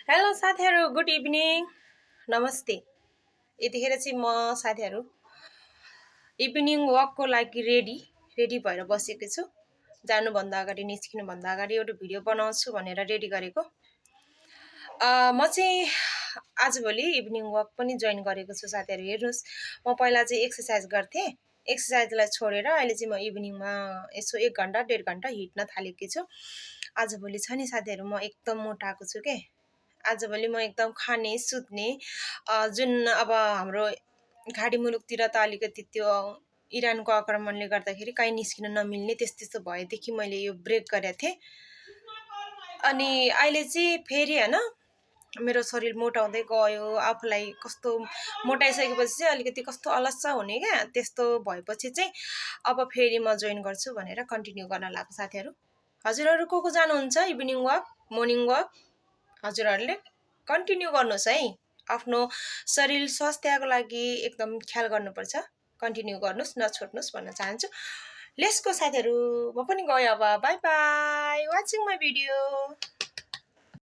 Hello साथीहरू, good evening, नमस्ते। यतिखेर चाहिँ म साथीहरू इभिनिङ वकको लागि रेडी भएर बसेको छु। जानुभन्दा अगाडि निस्किनुभन्दा अगाडि एउटा भिडियो बनाउँछु भनेर रेडी गरेको। म चाहिँ आजभोलि इभिनिङ वक पनि जोइन गरेको छु साथीहरू। हेर्नुहोस्, म पहिला चाहिँ एक्सर्साइज गर्थेँ। एक्सर्साइजलाई छोडेर अहिले चाहिँ म इभिनिङमा यसो 1 घन्टा 1.5 घन्टा हिँड्न थालेकी छु। आजभोलि छ नि साथीहरू, म एकदम मोटाएको छु के। आजभोलि म एकदम खाने सुत्ने जुन अब हाम्रो घाडी मुलुकतिर त अलिकति त्यो इरानको आक्रमणले गर्दाखेरि कहीँ निस्किन नमिल्ने त्यस्तो भएदेखि मैले यो ब्रेक गरेको थिएँ। अनि अहिले चाहिँ फेरि होइन मेरो शरीर मोटाउँदै गयो। आफूलाई कस्तो मोटाइसकेपछि चाहिँ अलिकति कस्तो अलस्सा हुने क्या, त्यस्तो भएपछि चाहिँ अब फेरि म जोइन गर्छु भनेर कन्टिन्यू गर्न लाग्यो साथीहरू। हजुरहरू को जानुहुन्छ इभिनिङ वक, मर्निङ वक? हजुरहरूले कन्टिन्यू गर्नुहोस् है। आफ्नो शरीर स्वास्थ्यको लागि एकदम ख्याल गर्नुपर्छ। कन्टिन्यू गर्नुहोस्, नछोड्नुहोस् भन्न चाहन्छु। लेट्स गो साथीहरू, म पनि गएँ अब। By by watching my video.